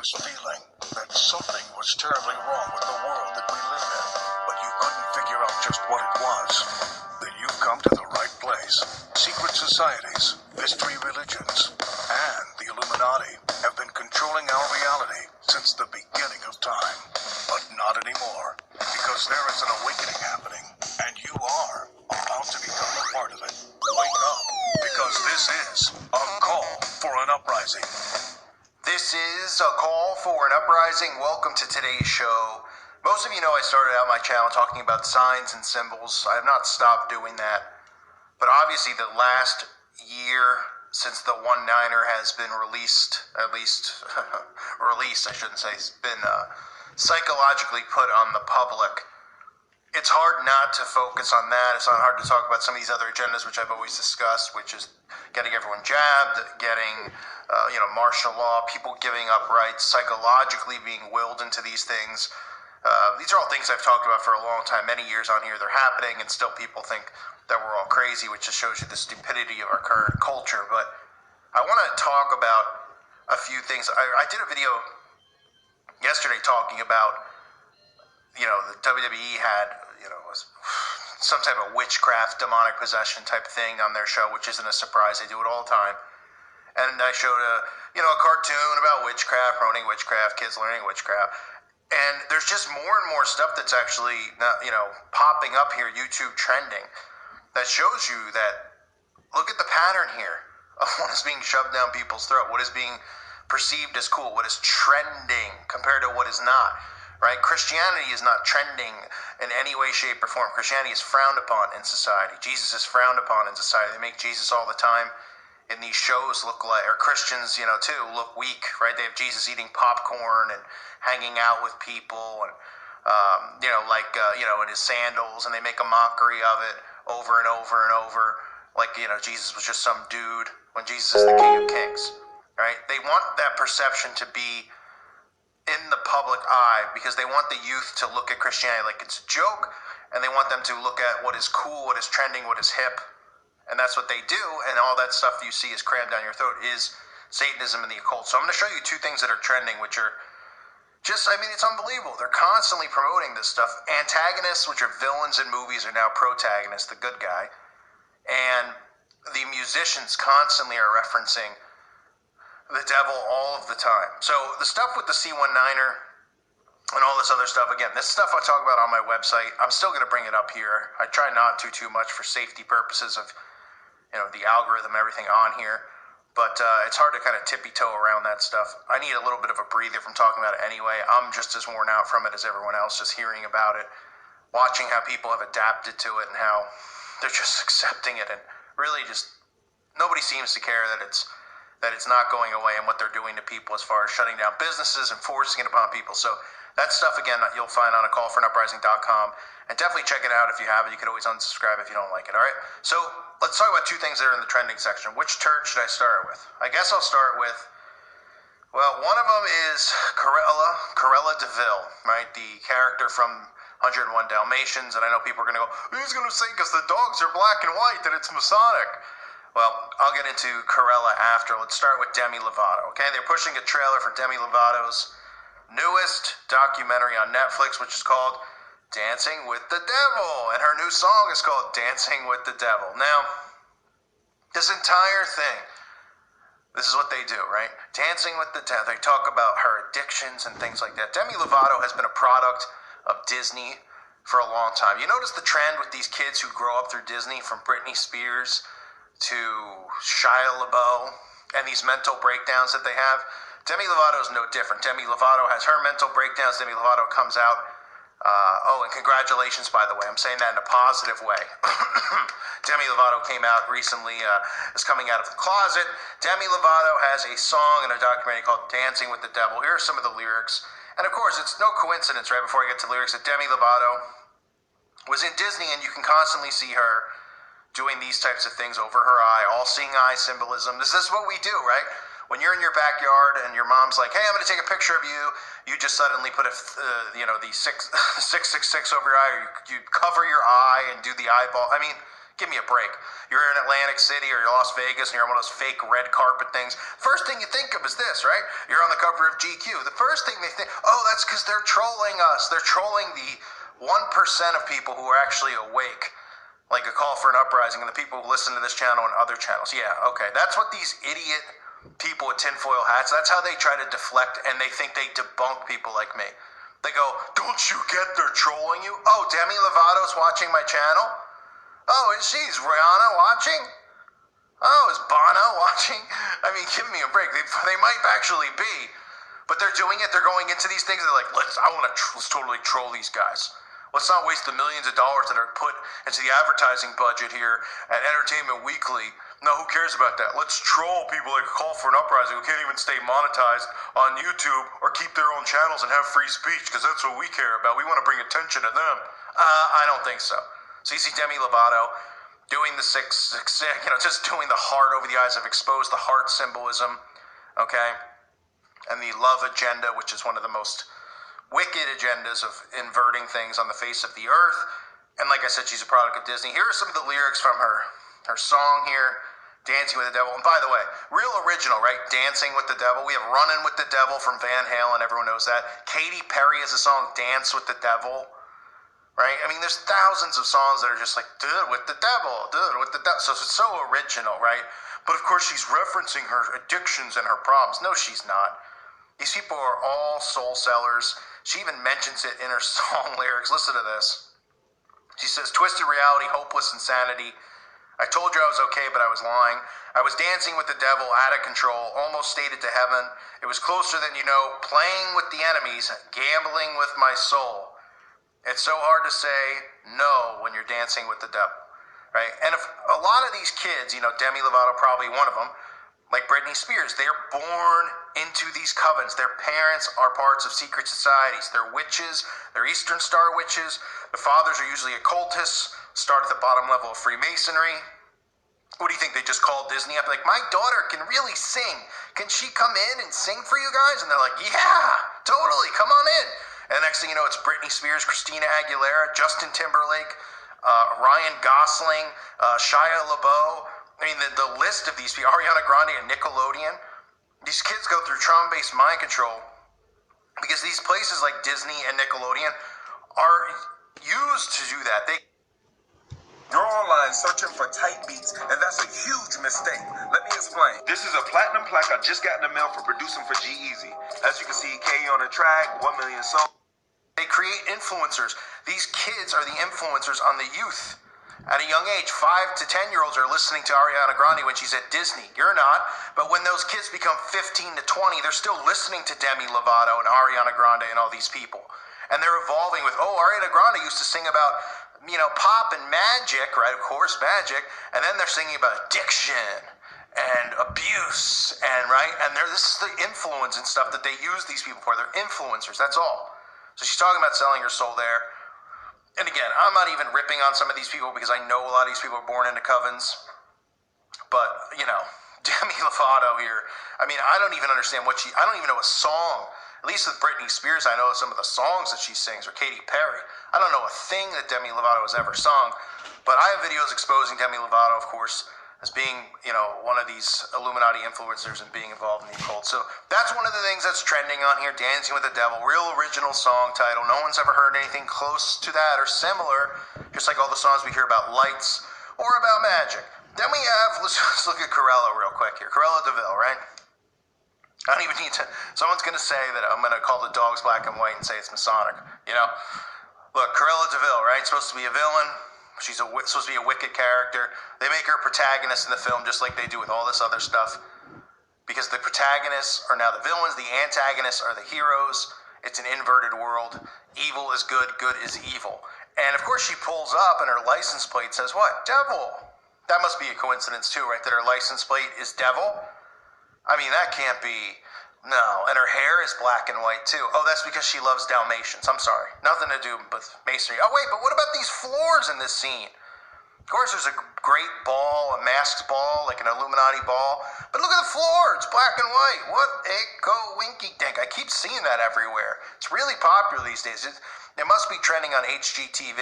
this feeling that something was terribly wrong with the world that we live in, but you couldn't figure out just what it was, then you've come to the right place. Secret societies, mystery religions, and the Illuminati have been controlling our reality since the beginning of time. But not anymore, because there is an awakening happening, and you are about to become a part of it. Wake up, because this is a call for an uprising. This is a call for an uprising. Welcome to today's show. Most of you know I started out my channel talking about signs and symbols. I have not stopped doing that. But obviously the last year since the 1/9er has been released, at least released, I shouldn't say, it's been psychologically put on the public. It's hard not to focus on that. It's not hard to talk about some of these other agendas, which I've always discussed, which is getting everyone jabbed, getting, martial law, people giving up rights, psychologically being willed into these things. These are all things I've talked about for a long time, many years on here. They're happening, and still people think that we're all crazy, which just shows you the stupidity of our current culture. But I want to talk about a few things. I did a video yesterday talking about, the WWE had, some type of witchcraft, demonic possession type thing on their show, which isn't a surprise. They do it all the time. And I showed a cartoon about witchcraft, promoting witchcraft, kids learning witchcraft. And there's just more and more stuff that's actually, popping up here, YouTube trending, that shows you that, look at the pattern here of what is being shoved down people's throat, what is being perceived as cool, what is trending compared to what is not, right? Christianity is not trending in any way, shape, or form. Christianity is frowned upon in society. Jesus is frowned upon in society. They make Jesus all the time in these shows look like, or Christians, too, look weak, right? They have Jesus eating popcorn and hanging out with people and, in his sandals, and they make a mockery of it over and over and over, like, Jesus was just some dude when Jesus is the King of Kings, right? They want that perception to be in the public eye because they want the youth to look at Christianity like it's a joke, and they want them to look at what is cool, what is trending, what is hip. And that's what they do, and all that stuff you see is crammed down your throat is Satanism and the occult. So I'm going to show you two things that are trending, which are just, it's unbelievable. They're constantly promoting this stuff. Antagonists, which are villains in movies, are now protagonists, the good guy. And the musicians constantly are referencing the devil all of the time. So the stuff with the C19er and all this other stuff, again, this stuff I talk about on my website, I'm still going to bring it up here. I try not to too much for safety purposes of the algorithm, everything on here. But it's hard to kind of tippy-toe around that stuff. I need a little bit of a breather from talking about it anyway. I'm just as worn out from it as everyone else, just hearing about it, watching how people have adapted to it and how they're just accepting it. And really just nobody seems to care that it's not going away and what they're doing to people as far as shutting down businesses and forcing it upon people. So that stuff, again, you'll find on a callforanuprising.com. And definitely check it out if you have it. You can always unsubscribe if you don't like it, all right? So let's talk about two things that are in the trending section. Which church should I start with? I guess I'll start with, one of them is Cruella de Vil, right? The character from 101 Dalmatians. And I know people are going to go, who's going to say because the dogs are black and white that it's Masonic? Well, I'll get into Cruella after. Let's start with Demi Lovato, okay? They're pushing a trailer for Demi Lovato's newest documentary on Netflix, which is called Dancing with the Devil, and her new song is called Dancing with the Devil. Now, this entire thing, this is what they do, right? Dancing with the Devil. They talk about her addictions and things like that. Demi Lovato has been a product of Disney for a long time. You notice the trend with these kids who grow up through Disney, from Britney Spears to Shia LaBeouf, and these mental breakdowns that they have. Demi Lovato is no different. Demi Lovato has her mental breakdowns. Demi Lovato comes out. And congratulations, by the way. I'm saying that in a positive way. Demi Lovato came out recently, is coming out of the closet. Demi Lovato has a song and a documentary called Dancing with the Devil. Here are some of the lyrics. And of course, it's no coincidence, right before I get to lyrics, that Demi Lovato was in Disney, and you can constantly see her doing these types of things over her eye, all-seeing eye symbolism. This is what we do, right? When you're in your backyard and your mom's like, hey, I'm going to take a picture of you, you just suddenly put the 666 over your eye, or you cover your eye and do the eyeball. Give me a break. You're in Atlantic City or you're Las Vegas and you're on one of those fake red carpet things. First thing you think of is this, right? You're on the cover of GQ. The first thing they think, oh, that's because they're trolling us. They're trolling the 1% of people who are actually awake. Like a call for an uprising and the people who listen to this channel and other channels. Yeah, okay. That's what these idiot people with tinfoil hats, that's how they try to deflect and they think they debunk people like me. They go, don't you get they're trolling you? Oh, Demi Lovato's watching my channel? Oh, is she? Is Rihanna watching? Oh, is Bono watching? I mean, give me a break. They might actually be, but they're doing it. They're going into these things. They're like, let's totally troll these guys. Let's not waste the millions of dollars that are put into the advertising budget here at Entertainment Weekly. No, who cares about that? Let's troll people like Call for an Uprising who can't even stay monetized on YouTube or keep their own channels and have free speech because that's what we care about. We want to bring attention to them. I don't think so. So you see Demi Lovato doing the just doing the heart over the eyes. I've exposed the heart symbolism, okay? And the love agenda, which is one of the most wicked agendas of inverting things on the face of the earth. And like I said, she's a product of Disney. Here are some of the lyrics from her song here, Dancing with the Devil. And by the way, real original, right? Dancing with the Devil. We have Running with the Devil from Van Halen. Everyone knows that. Katy Perry has a song, Dance with the Devil. Right? I mean, there's thousands of songs that are just like, dude, with the devil, dude, with the devil. So it's so original, right? But of course, she's referencing her addictions and her problems. No, she's not. These people are all soul sellers. She even mentions it in her song lyrics. Listen to this. She says, twisted reality, hopeless insanity. I told you I was okay, but I was lying. I was dancing with the devil, out of control, almost stated to heaven. It was closer than you know, playing with the enemies, gambling with my soul. It's so hard to say no when you're dancing with the devil, right? And if a lot of these kids, Demi Lovato probably one of them, like Britney Spears, they're born into these covens. Their parents are parts of secret societies. They're witches. They're Eastern Star witches. The fathers are usually occultists, start at the bottom level of Freemasonry. What do you think? They just called Disney up like, my daughter can really sing. Can she come in and sing for you guys? And they're like, yeah, totally. Come on in. And the next thing you know, it's Britney Spears, Christina Aguilera, Justin Timberlake, Ryan Gosling, Shia LaBeouf. I mean, the list of these people, Ariana Grande and Nickelodeon. These kids go through trauma-based mind control because these places like Disney and Nickelodeon are used to do that. You're online searching for tight beats, and that's a huge mistake. Let me explain. This is a platinum plaque I just got in the mail for producing for G-Eazy. As you can see, K on the track, 1 million songs. They create influencers. These kids are the influencers on the youth. At a young age, 5 to 10-year-olds are listening to Ariana Grande when she's at Disney. You're not. But when those kids become 15 to 20, they're still listening to Demi Lovato and Ariana Grande and all these people. And they're evolving with, Ariana Grande used to sing about, pop and magic, right? Of course, magic. And then they're singing about addiction and abuse and this is the influence and stuff that they use these people for. They're influencers, that's all. So she's talking about selling her soul there. And again, I'm not even ripping on some of these people because I know a lot of these people are born into covens. But, Demi Lovato here, I mean, I don't even understand I don't even know a song. At least with Britney Spears, I know some of the songs that she sings, or Katy Perry. I don't know a thing that Demi Lovato has ever sung. But I have videos exposing Demi Lovato, of course, as being, one of these Illuminati influencers and being involved in the occult. So that's one of the things that's trending on here, Dancing with the Devil, real original song title. No one's ever heard anything close to that or similar, just like all the songs we hear about lights or about magic. Then we have, let's look at Corella real quick here. Corella DeVille, right? I don't even need to, someone's going to say that I'm going to call the dogs black and white and say it's Masonic, Look, Corella DeVille, right? Supposed to be a villain. She's supposed to be a wicked character. They make her a protagonist in the film just like they do with all this other stuff. Because the protagonists are now the villains, the antagonists are the heroes. It's an inverted world. Evil is good, good is evil. And of course she pulls up and her license plate says what? Devil. That must be a coincidence too, right? That her license plate is devil? I mean, that can't be. No, and her hair is black and white too. Oh, that's because she loves Dalmatians. I'm sorry. Nothing to do with masonry. Oh, wait, but what about these floors in this scene? Of course, there's a great ball, a masked ball, like an Illuminati ball. But look at the floor. It's black and white. What a go-winky-dink. I keep seeing that everywhere. It's really popular these days. It must be trending on HGTV.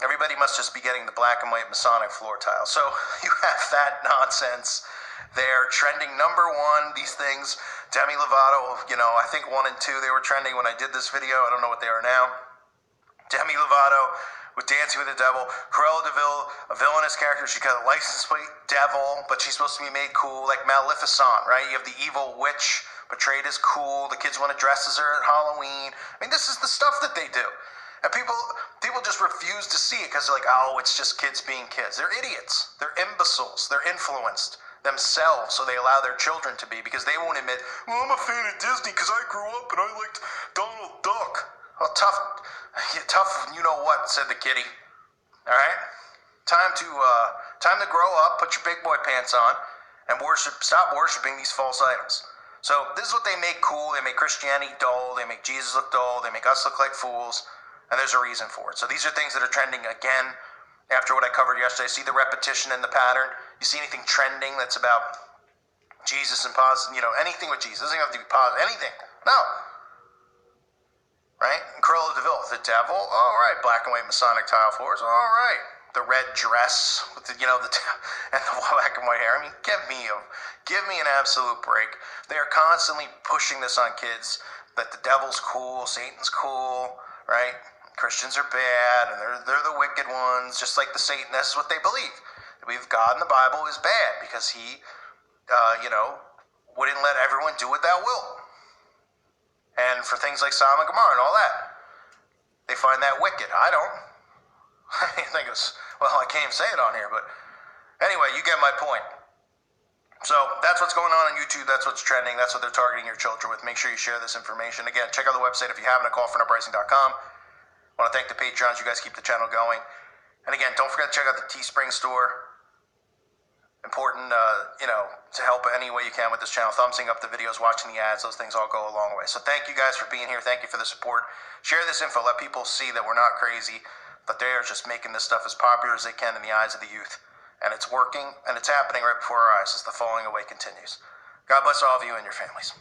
Everybody must just be getting the black and white Masonic floor tile. So you have that nonsense there trending number one. These things, Demi Lovato, I think 1 and 2, they were trending when I did this video. I don't know what they are now. Demi Lovato with Dancing with the Devil. Cruella de Vil, a villainous character. She got a license plate devil, but she's supposed to be made cool, like Maleficent, right? You have the evil witch portrayed as cool. The kids want to dress as her at Halloween. I mean, this is the stuff that they do. And people just refuse to see it because they're like, oh, it's just kids being kids. They're idiots. They're imbeciles. They're influenced themselves, so they allow their children to be, because they won't admit, well, I'm a fan of Disney because I grew up and I liked Donald Duck. Well, tough, you know what, said the kitty. All right? Time to grow up, put your big boy pants on, and stop worshiping these false idols. So this is what they make cool. They make Christianity dull. They make Jesus look dull. They make us look like fools. And there's a reason for it. So these are things that are trending again after what I covered yesterday. See the repetition in the pattern? You see anything trending that's about Jesus and positive, anything with Jesus. It doesn't have to be positive. Anything. No. Right? And Cruella de Vil, the devil. All right. Black and white Masonic tile floors. All right. The red dress with the, and the black and white hair. I mean, give me an absolute break. They are constantly pushing this on kids that the devil's cool, Satan's cool, right? Christians are bad, and they're the wicked ones, just like the Satanists, what they believe. They believe God in the Bible is bad because he, wouldn't let everyone do what thou will. And for things like Sodom and Gomorrah and all that, they find that wicked. I don't. I think I can't even say it on here, but anyway, you get my point. So that's what's going on YouTube. That's what's trending. That's what they're targeting your children with. Make sure you share this information. Again, check out the website if you haven't, callforuprising.com. I want to thank the Patreons. You guys keep the channel going. And again, don't forget to check out the Teespring store. Important, to help any way you can with this channel. Thumbsing up the videos, watching the ads. Those things all go a long way. So thank you guys for being here. Thank you for the support. Share this info. Let people see that we're not crazy, but they are just making this stuff as popular as they can in the eyes of the youth. And it's working, and it's happening right before our eyes as the falling away continues. God bless all of you and your families.